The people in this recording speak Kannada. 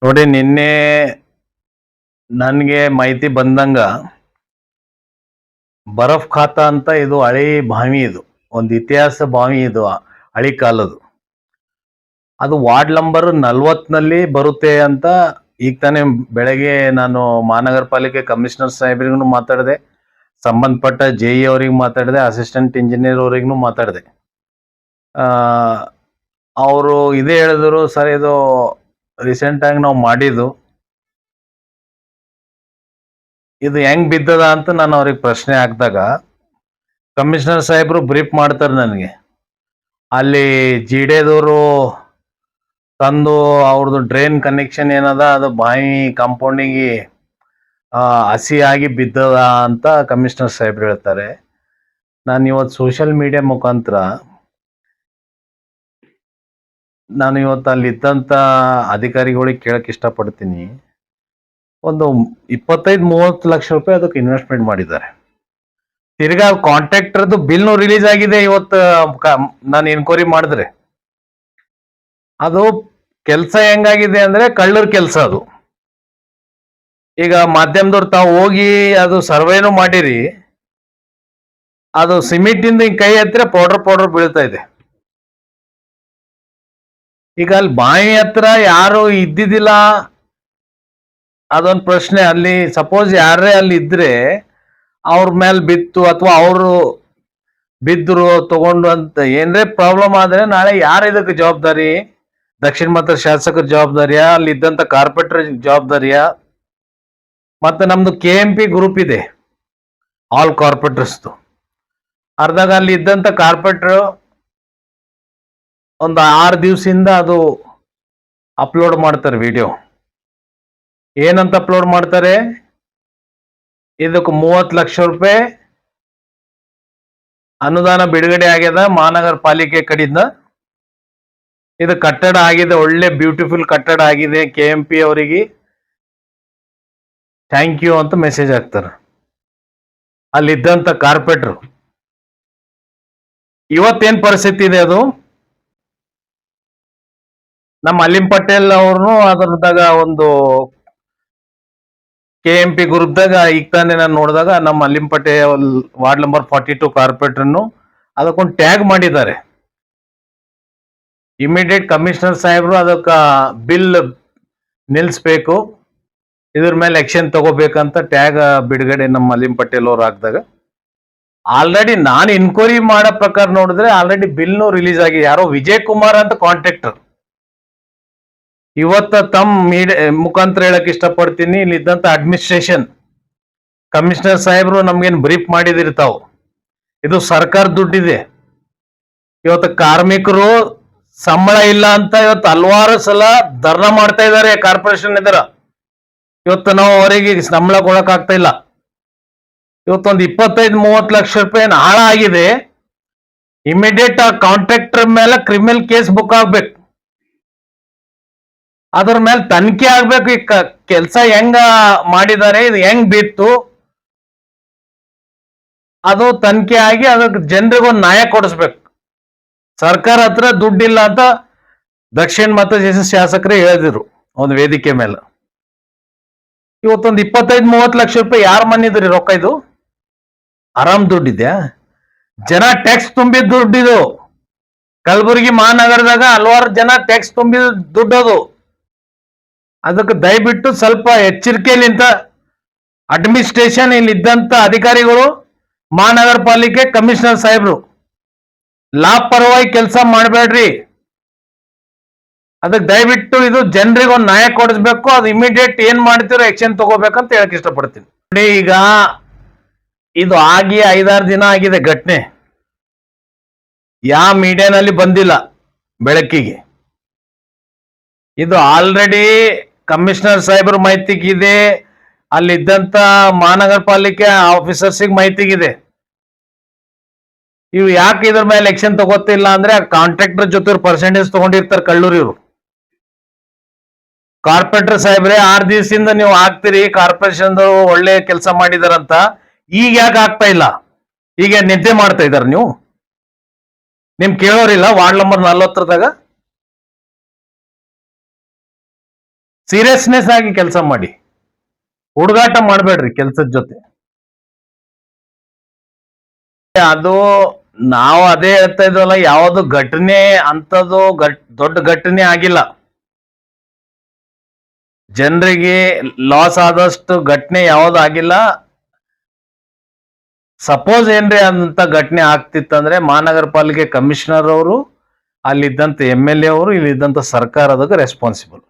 ನೋಡಿ, ನಿನ್ನೆ ನನಗೆ ಮಾಹಿತಿ ಬಂದಂಗ ಬರಫ್ ಖಾತಾ ಅಂತ ಇದು ಹಳಿ ಬಾವಿ. ಇದು ಒಂದು ಇತಿಹಾಸ ಬಾವಿ. ಇದು ಹಳಿ ಕಾಲದ್ದು. ಅದು ವಾರ್ಡ್ ನಂಬರ್ 40ನಲ್ಲಿ ಬರುತ್ತೆ ಅಂತ ಈಗ ತಾನೇ ಬೆಳಗ್ಗೆ ನಾನು ಮಹಾನಗರ ಪಾಲಿಕೆ ಕಮಿಷನರ್ ಸಾಹೇಬ್ರಿಗೂ ಮಾತಾಡಿದೆ, ಸಂಬಂಧಪಟ್ಟ JE ಅವ್ರಿಗೆ ಮಾತಾಡಿದೆ, ಅಸಿಸ್ಟೆಂಟ್ ಇಂಜಿನಿಯರ್ ಅವ್ರಿಗೂ ಮಾತಾಡಿದೆ. ಅವರು ಇದೇ ಹೇಳಿದ್ರು, ಸರ್ ಇದು ರೀಸೆಂಟ್ ಆಗಿ ನಾವು ಮಾಡಿದ್ದು, ಇದು ಹೆಂಗ್ ಬಿದ್ದದ ಅಂತ ನಾನು ಅವ್ರಿಗೆ ಪ್ರಶ್ನೆ ಹಾಕಿದಾಗ ಕಮಿಷನರ್ ಸಾಹೇಬ್ರು ಬ್ರೀಫ್ ಮಾಡ್ತಾರೆ ನನಗೆ. ಅಲ್ಲಿ ಜಿಡೆದವರು ತಂದು ಅವ್ರದ್ದು ಡ್ರೈನ್ ಕನೆಕ್ಷನ್ ಏನದ ಅದು ಬಾವಿ ಕಾಂಪೌಂಡಿಗೆ ಹಸಿಯಾಗಿ ಬಿದ್ದದ ಅಂತ ಕಮಿಷನರ್ ಸಾಹೇಬ್ರು ಹೇಳ್ತಾರೆ. ನಾನು ಇವತ್ತು ಸೋಷಿಯಲ್ ಮೀಡಿಯಾ ಮುಖಾಂತರ ನಾನು ಇವತ್ತು ಅಲ್ಲಿ ಇದ್ದಂಥ ಅಧಿಕಾರಿಗಳಿಗೆ ಕೇಳಕ್ ಇಷ್ಟಪಡ್ತೀನಿ. ಒಂದು 25-30 ಲಕ್ಷ ರೂಪಾಯಿ ಅದಕ್ಕೆ ಇನ್ವೆಸ್ಟ್ಮೆಂಟ್ ಮಾಡಿದ್ದಾರೆ. ತಿರ್ಗಾ ಕಾಂಟ್ರಾಕ್ಟರ್ದು ಬಿಲ್ನು ರಿಲೀಸ್ ಆಗಿದೆ ಇವತ್ತು. ನಾನು ಎನ್ಕ್ವೈರಿ ಮಾಡಿದ್ರೆ ಅದು ಕೆಲಸ ಹೆಂಗಾಗಿದೆ ಅಂದ್ರೆ ಕಳ್ಳರ ಕೆಲಸ ಅದು. ಈಗ ಮಾಧ್ಯಮದವ್ರು ತಾವು ಹೋಗಿ ಅದು ಸರ್ವೇನು ಮಾಡಿರಿ, ಅದು ಸಿಮೆಂಟ್ ಇಂದ ಕೈ ಹತ್ರ ಪೌಡರ್ ಬೀಳ್ತಾ ಇದೆ. ಈಗ ಅಲ್ಲಿ ಬಾವಿ ಹತ್ರ ಯಾರು ಇದ್ದಿದ್ದಿಲ್ಲ, ಅದೊಂದು ಪ್ರಶ್ನೆ. ಅಲ್ಲಿ ಸಪೋಸ್ ಯಾರೇ ಅಲ್ಲಿ ಇದ್ರೆ ಅವ್ರ ಮೇಲೆ ಬಿತ್ತು ಅಥವಾ ಅವರು ಬಿದ್ರು ತಗೊಂಡು ಅಂತ ಏನ್ರೇ ಪ್ರಾಬ್ಲಮ್ ಆದ್ರೆ ನಾಳೆ ಯಾರು ಇದಕ್ಕೆ ಜವಾಬ್ದಾರಿ? ದಕ್ಷಿಣ ಮಠದ ಶಾಸಕರ ಜವಾಬ್ದಾರಿಯಾ? ಅಲ್ಲಿ ಇದ್ದಂತ ಕಾರ್ಪೊರೇಟರ್ ಜವಾಬ್ದಾರಿಯಾ? ಮತ್ತೆ ನಮ್ದು KMP ಗ್ರೂಪ್ ಇದೆ, ಆಲ್ ಕಾರ್ಪೊರೇಟರ್ಸ್ದು. ಅರ್ಧಾಗ ಅಲ್ಲಿ ಇದ್ದಂತ ಕಾರ್ಪೊರೇಟರ್ ಒಂದು 6 ದಿವಸದಿಂದ ಅದು ಅಪ್ಲೋಡ್ ಮಾಡ್ತಾರೆ ವಿಡಿಯೋ. ಏನಂತ ಅಪ್ಲೋಡ್ ಮಾಡ್ತಾರೆ? ಇದಕ್ಕೆ 30 ಲಕ್ಷ ರೂಪಾಯಿ ಅನುದಾನ ಬಿಡುಗಡೆ ಆಗ್ಯದ ಮಹಾನಗರ ಪಾಲಿಕೆ ಕಡೆಯಿಂದ. ಇದು ಕಟ್ಟಡ ಆಗಿದೆ, ಒಳ್ಳೆ ಬ್ಯೂಟಿಫುಲ್ ಕಟ್ಟಡ ಆಗಿದೆ, KMP ಅವರಿಗೆ ಥ್ಯಾಂಕ್ ಯು ಅಂತ ಮೆಸೇಜ್ ಹಾಕ್ತಾರೆ ಅಲ್ಲಿದ್ದಂತ ಕಾರ್ಪೊರೇಟರ್. ಇವತ್ತೇನ್ ಪರಿಸ್ಥಿತಿ ಇದೆ ಅದು? ನಮ್ಮ ಅಲಿಂ ಪಟೇಲ್ ಅವ್ರನ್ನು ಅದರದಾಗ ಒಂದು KMP ಗ್ರೂಪ್ದಾಗ ಈಗ ತಾನೇ ನಾನು ನೋಡಿದಾಗ ನಮ್ಮ ಅಲಿಂ ಪಟೇಲ್ ವಾರ್ಡ್ ನಂಬರ್ 42 ಕಾರ್ಪೊರೇಟರ್ನು ಅದಕ್ಕೊಂದು ಟ್ಯಾಗ್ ಮಾಡಿದ್ದಾರೆ. ಇಮಿಡಿಯೇಟ್ ಕಮಿಷನರ್ ಸಾಹೇಬ್ರು ಅದಕ್ಕೆ ಬಿಲ್ ನಿಲ್ಲಿಸ್ಬೇಕು, ಇದ್ರ ಮೇಲೆ ಆಕ್ಷನ್ ತಗೋಬೇಕಂತ ಟ್ಯಾಗ್ ಬಿಡುಗಡೆ ನಮ್ಮ ಅಲಿಂ ಪಟೇಲ್ ಅವ್ರು ಹಾಕಿದಾಗ ಆಲ್ರೆಡಿ ನಾನು ಇನ್ಕ್ವೈರಿ ಮಾಡೋ ಪ್ರಕಾರ ನೋಡಿದ್ರೆ ಆಲ್ರೆಡಿ ಬಿಲ್ನು ರಿಲೀಸ್ ಆಗಿದೆ. ಯಾರೋ ವಿಜಯ್ ಕುಮಾರ್ ಅಂತ ಕಾಂಟ್ರಾಕ್ಟರ್. ಇವತ್ತ ತಮ್ಮ ಮುಖಾಂತರ ಹೇಳಕ್ ಇಷ್ಟಪಡ್ತೀನಿ, ಇಲ್ಲಿ ಇದ್ದಂತ ಅಡ್ಮಿನಿಸ್ಟ್ರೇಷನ್ ಕಮಿಷನರ್ ಸಾಹೇಬ್ರು ನಮ್ಗೇನು ಬ್ರೀಫ್ ಮಾಡಿದಿರ್ತಾವ, ಇದು ಸರ್ಕಾರ ದುಡ್ಡಿದೆ. ಇವತ್ತು ಕಾರ್ಮಿಕರು ಸಂಬಳ ಇಲ್ಲ ಅಂತ ಇವತ್ತು ಹಲವಾರು ಸಲ ಧರ್ನಾ ಮಾಡ್ತಾ ಇದ್ದಾರೆ ಕಾರ್ಪೊರೇಷನ್ ಎದುರ. ಇವತ್ತು ನಾವು ಅವರಿಗೆ ಸಂಬಳ ಕೊಡಕ್ ಆಗ್ತಾ ಇಲ್ಲ. ಇವತ್ತೊಂದು 25-30 ಲಕ್ಷ ರೂಪಾಯಿ ಹಾಳ ಆಗಿದೆ. ಇಮಿಡಿಯೇಟ್ ಆ ಕಾಂಟ್ರಾಕ್ಟರ್ ಮೇಲೆ ಕ್ರಿಮಿನಲ್ ಕೇಸ್ ಬುಕ್ ಆಗ್ಬೇಕು, ಅದ್ರ ಮೇಲೆ ತನಿಖೆ ಆಗ್ಬೇಕು. ಈ ಕೆಲಸ ಹೆಂಗ ಮಾಡಿದ್ದಾರೆ, ಇದು ಹೆಂಗ್ ಬಿತ್ತು, ಅದು ತನಿಖೆ ಆಗಿ ಅದಕ್ಕೆ ಜನರಿಗೊಂದು ನ್ಯಾಯ ಕೊಡಿಸ್ಬೇಕು. ಸರ್ಕಾರ ಹತ್ರ ದುಡ್ಡಿಲ್ಲ ಅಂತ ದಕ್ಷಿಣ ಮತ ಶಾಸಕರೇ ಹೇಳಿದ್ರು ಒಂದು ವೇದಿಕೆ ಮೇಲೆ. ಇವತ್ತೊಂದು 25-30 ಲಕ್ಷ ರೂಪಾಯಿ ಯಾರು ಮನ್ನಿದ್ರಿ ರೊಕ್ಕ? ಇದು ಆರಾಮ್ ದುಡ್ಡಿದ್ಯಾ? ಜನ ಟ್ಯಾಕ್ಸ್ ತುಂಬಿದ ದುಡ್ಡಿದು. ಕಲಬುರಗಿ ಮಹಾನಗರದಾಗ ಹಲವಾರು ಜನ ಟ್ಯಾಕ್ಸ್ ತುಂಬಿದ ದುಡ್ಡದು. ಅದಕ್ಕೆ ದಯವಿಟ್ಟು ಸ್ವಲ್ಪ ಎಚ್ಚರಿಕೆಯಲ್ಲಿಂತ ಅಡ್ಮಿನಿಸ್ಟ್ರೇಷನ್, ಇಲ್ಲಿ ಇದ್ದಂತ ಅಧಿಕಾರಿಗಳು, ಮಹಾನಗರ ಪಾಲಿಕೆ ಕಮಿಷನರ್ ಸಾಹೇಬ್ರು ಲಾಪರವಾಗಿ ಕೆಲಸ ಮಾಡಬೇಡ್ರಿ. ಅದಕ್ಕೆ ದಯವಿಟ್ಟು ಇದು ಜನರಿಗೆ ಒಂದು ನ್ಯಾಯ ಕೊಡಿಸ್ಬೇಕು. ಅದು ಇಮಿಡಿಯೇಟ್ ಏನ್ ಮಾಡ್ತಿರೋ ಆಕ್ಷನ್ ತಗೋಬೇಕಂತ ಹೇಳಕ್ ಇಷ್ಟಪಡ್ತೀನಿ. ಈಗ ಇದು ಆಗಿ 5-6 ದಿನ ಆಗಿದೆ ಘಟನೆ. ಯಾವ ಮೀಡಿಯಾನಲ್ಲಿ ಬಂದಿಲ್ಲ ಬೆಳಕಿಗೆ. ಇದು ಆಲ್ರೆಡಿ ಕಮಿಷನರ್ ಸಾಹೇಬ್ರ ಮಾಹಿತಿಗಿದೆ, ಅಲ್ಲಿದ್ದಂತ ಮಹಾನಗರ ಪಾಲಿಕೆ ಆಫೀಸರ್ಸಿಗೆ ಮಾಹಿತಿಗಿದೆ. ಇವು ಯಾಕೆ ಇದ್ರ ಮೇಲೆ ಆಕ್ಷನ್ ತಗೋತಿಲ್ಲ ಅಂದ್ರೆ ಆ ಕಾಂಟ್ರಾಕ್ಟರ್ ಜೊತೆ ಪರ್ಸೆಂಟೇಜ್ ತಗೊಂಡಿರ್ತಾರೆ ಕಳ್ಳೂರು. ಇವರು ಕಾರ್ಪೊರೇಟರ್ ಸಾಹೇಬ್ರೆ 6 ದಿವಸದಿಂದ ನೀವು ಹಾಕ್ತಿರಿ, ಕಾರ್ಪೊರೇಷನ್ ಒಳ್ಳೆ ಕೆಲಸ ಮಾಡಿದಾರಂತ, ಈಗ ಯಾಕೆ ಆಗ್ತಾ ಇಲ್ಲ? ಈಗ ನಿದ್ದೆ ಮಾಡ್ತಾ ಇದಾರೆ ನೀವು? ನಿಮ್ ಕೇಳೋರಿಲ್ಲ ವಾರ್ಡ್ ನಂಬರ್ 40ದಾಗ? ಸೀರಿಯಸ್ನೆಸ್ ಆಗಿ ಕೆಲಸ ಮಾಡಿ, ಹುಡುಗಾಟ ಮಾಡಬೇಡ್ರಿ ಕೆಲಸದ ಜೊತೆ. ಅದು ನಾವು ಅದೇ ಹೇಳ್ತಾ ಇದ್ವಲ್ಲ, ಯಾವುದು ಘಟನೆ ಅಂತದ್ದು ದೊಡ್ಡ ಘಟನೆ ಆಗಿಲ್ಲ. ಜನರಿಗೆ ಲಾಸ್ ಆದಷ್ಟು ಘಟನೆ ಯಾವ್ದು ಆಗಿಲ್ಲ. ಸಪೋಸ್ ಏನ್ರಿ ಅಂತ ಘಟನೆ ಆಗ್ತಿತ್ತಂದ್ರೆ ಮಹಾನಗರ ಪಾಲಿಕೆ ಕಮಿಷನರ್ ಅವರು, ಅಲ್ಲಿದ್ದಂತ MLA ಅವರು, ಇಲ್ಲಿದ್ದಂತ ಸರ್ಕಾರದಾಗ ರೆಸ್ಪಾನ್ಸಿಬಲ್.